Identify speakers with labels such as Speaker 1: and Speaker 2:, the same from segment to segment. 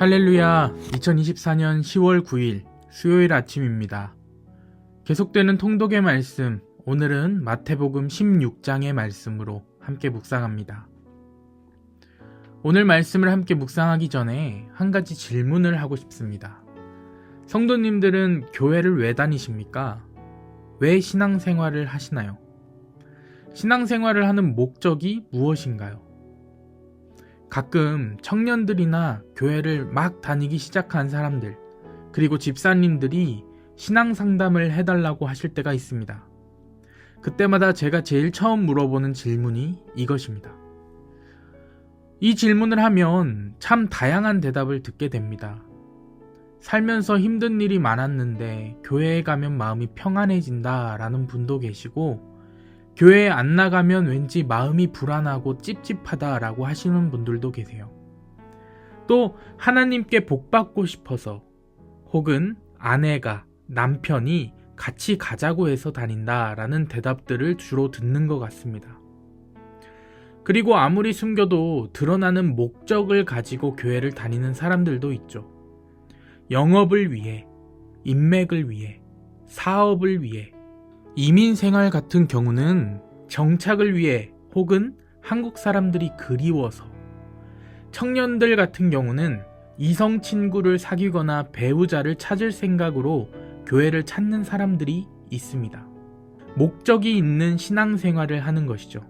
Speaker 1: 할렐루야. 2024년 10월 9일 수요일 아침입니다. 계속되는 통독의 말씀, 오늘은 마태복음 16장의 말씀으로 함께 묵상합니다. 오늘 말씀을 함께 묵상하기 전에 한 가지 질문을 하고 싶습니다. 성도님들은 교회를 왜 다니십니까? 왜 신앙생활을 하시나요? 신앙생활을 하는 목적이 무엇인가요? 가끔 청년들이나 교회를 막 다니기 시작한 사람들, 그리고 집사님들이 신앙 상담을 해달라고 하실 때가 있습니다. 그때마다 제가 제일 처음 물어보는 질문이 이것입니다. 이 질문을 하면 참 다양한 대답을 듣게 됩니다. 살면서 힘든 일이 많았는데 교회에 가면 마음이 평안해진다 라는 분도 계시고, 교회에 안 나가면 왠지 마음이 불안하고 찝찝하다라고 하시는 분들도 계세요. 또 하나님께 복받고 싶어서, 혹은 아내가, 남편이 같이 가자고 해서 다닌다라는 대답들을 주로 듣는 것 같습니다. 그리고 아무리 숨겨도 드러나는 목적을 가지고 교회를 다니는 사람들도 있죠. 영업을 위해, 인맥을 위해, 사업을 위해, 이민 생활 같은 경우는 정착을 위해 혹은 한국 사람들이 그리워서, 청년들 같은 경우는 이성 친구를 사귀거나 배우자를 찾을 생각으로 교회를 찾는 사람들이 있습니다. 목적이 있는 신앙생활을 하는 것이죠.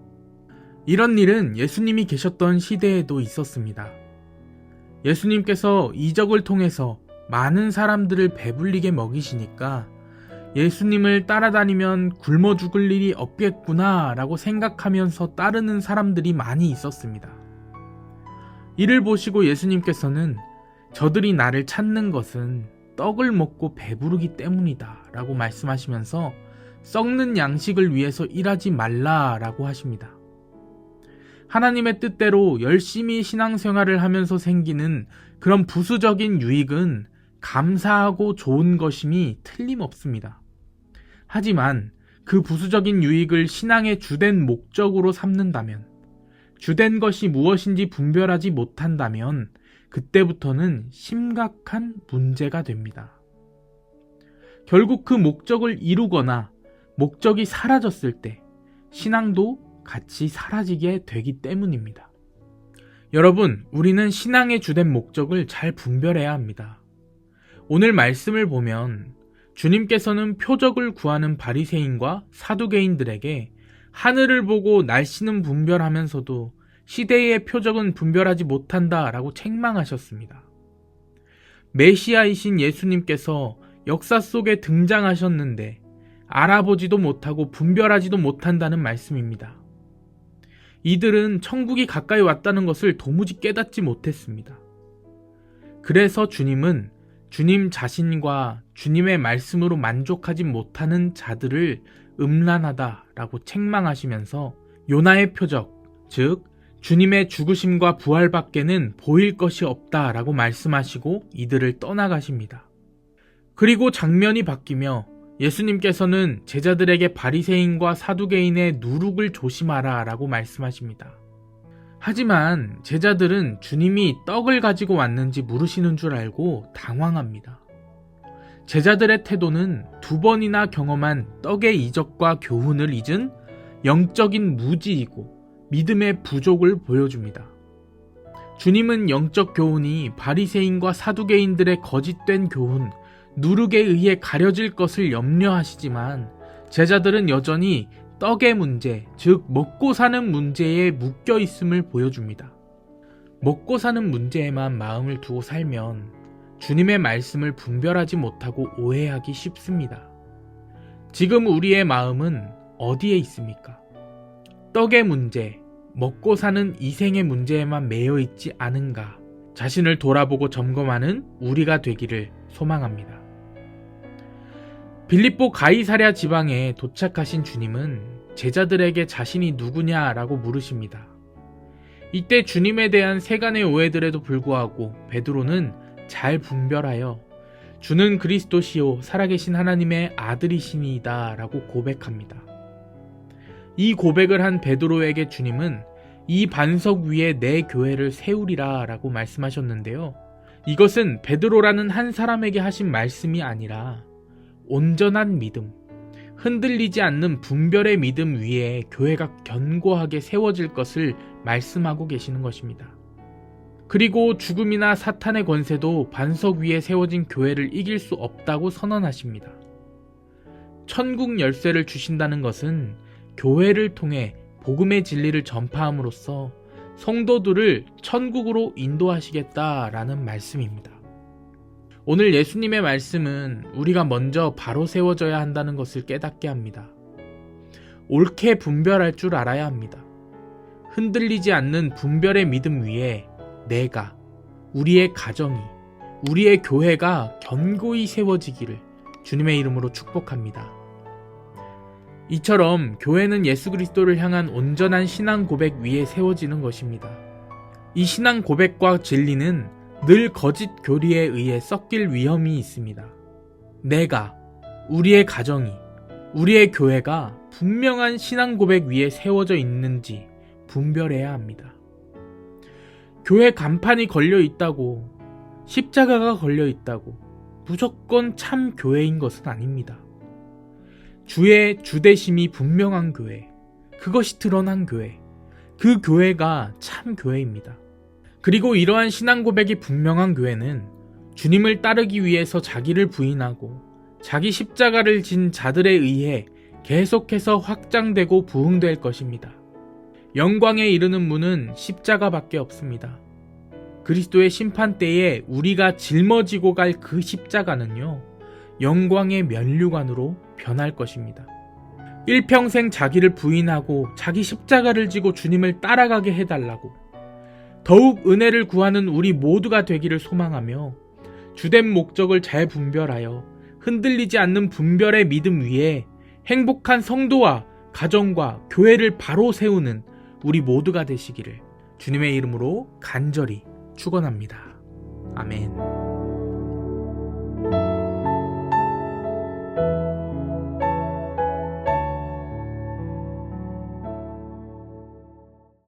Speaker 1: 이런 일은 예수님이 계셨던 시대에도 있었습니다. 예수님께서 이적을 통해서 많은 사람들을 배불리게 먹이시니까 예수님을 따라다니면 굶어 죽을 일이 없겠구나 라고 생각하면서 따르는 사람들이 많이 있었습니다. 이를 보시고 예수님께서는 저들이 나를 찾는 것은 떡을 먹고 배부르기 때문이다 라고 말씀하시면서 썩는 양식을 위해서 일하지 말라 라고 하십니다. 하나님의 뜻대로 열심히 신앙생활을 하면서 생기는 그런 부수적인 유익은 감사하고 좋은 것임이 틀림없습니다. 하지만 그 부수적인 유익을 신앙의 주된 목적으로 삼는다면, 주된 것이 무엇인지 분별하지 못한다면 그때부터는 심각한 문제가 됩니다. 결국 그 목적을 이루거나 목적이 사라졌을 때 신앙도 같이 사라지게 되기 때문입니다. 여러분, 우리는 신앙의 주된 목적을 잘 분별해야 합니다. 오늘 말씀을 보면 주님께서는 표적을 구하는 바리새인과 사두개인들에게 하늘을 보고 날씨는 분별하면서도 시대의 표적은 분별하지 못한다 라고 책망하셨습니다. 메시아이신 예수님께서 역사 속에 등장하셨는데 알아보지도 못하고 분별하지도 못한다는 말씀입니다. 이들은 천국이 가까이 왔다는 것을 도무지 깨닫지 못했습니다. 그래서 주님은 주님 자신과 주님의 말씀으로 만족하지 못하는 자들을 음란하다라고 책망하시면서 요나의 표적, 즉 주님의 죽으심과 부활밖에는 보일 것이 없다라고 말씀하시고 이들을 떠나가십니다. 그리고 장면이 바뀌며 예수님께서는 제자들에게 바리새인과 사두개인의 누룩을 조심하라 라고 말씀하십니다. 하지만 제자들은 주님이 떡을 가지고 왔는지 물으시는 줄 알고 당황합니다. 제자들의 태도는 2번이나 경험한 떡의 이적과 교훈을 잊은 영적인 무지이고 믿음의 부족을 보여줍니다. 주님은 영적 교훈이 바리새인과 사두개인들의 거짓된 교훈, 누룩에 의해 가려질 것을 염려하시지만 제자들은 여전히 떡의 문제, 즉 먹고 사는 문제에 묶여 있음을 보여줍니다. 먹고 사는 문제에만 마음을 두고 살면 주님의 말씀을 분별하지 못하고 오해하기 쉽습니다. 지금 우리의 마음은 어디에 있습니까? 떡의 문제, 먹고 사는 이생의 문제에만 매여 있지 않은가? 자신을 돌아보고 점검하는 우리가 되기를 소망합니다. 빌립보 가이사랴 지방에 도착하신 주님은 제자들에게 자신이 누구냐라고 물으십니다. 이때 주님에 대한 세간의 오해들에도 불구하고 베드로는 잘 분별하여 주는 그리스도시요 살아계신 하나님의 아들이시니이다 라고 고백합니다. 이 고백을 한 베드로에게 주님은 이 반석 위에 내 교회를 세우리라 라고 말씀하셨는데요. 이것은 베드로라는 한 사람에게 하신 말씀이 아니라 온전한 믿음, 흔들리지 않는 분별의 믿음 위에 교회가 견고하게 세워질 것을 말씀하고 계시는 것입니다. 그리고 죽음이나 사탄의 권세도 반석 위에 세워진 교회를 이길 수 없다고 선언하십니다. 천국 열쇠를 주신다는 것은 교회를 통해 복음의 진리를 전파함으로써 성도들을 천국으로 인도하시겠다라는 말씀입니다. 오늘 예수님의 말씀은 우리가 먼저 바로 세워져야 한다는 것을 깨닫게 합니다. 옳게 분별할 줄 알아야 합니다. 흔들리지 않는 분별의 믿음 위에 내가, 우리의 가정이, 우리의 교회가 견고히 세워지기를 주님의 이름으로 축복합니다. 이처럼 교회는 예수 그리스도를 향한 온전한 신앙 고백 위에 세워지는 것입니다. 이 신앙 고백과 진리는 늘 거짓 교리에 의해 섞일 위험이 있습니다. 내가, 우리의 가정이, 우리의 교회가 분명한 신앙 고백 위에 세워져 있는지 분별해야 합니다. 교회 간판이 걸려 있다고, 십자가가 걸려 있다고 무조건 참 교회인 것은 아닙니다. 주의 주대심이 분명한 교회, 그것이 드러난 교회, 그 교회가 참 교회입니다. 그리고 이러한 신앙 고백이 분명한 교회는 주님을 따르기 위해서 자기를 부인하고 자기 십자가를 진 자들에 의해 계속해서 확장되고 부흥될 것입니다. 영광에 이르는 문은 십자가밖에 없습니다. 그리스도의 심판 때에 우리가 짊어지고 갈 그 십자가는요, 영광의 면류관으로 변할 것입니다. 일평생 자기를 부인하고 자기 십자가를 지고 주님을 따라가게 해달라고 더욱 은혜를 구하는 우리 모두가 되기를 소망하며 주된 목적을 잘 분별하여 흔들리지 않는 분별의 믿음 위에 행복한 성도와 가정과 교회를 바로 세우는 우리 모두가 되시기를 주님의 이름으로 간절히 축원합니다. 아멘.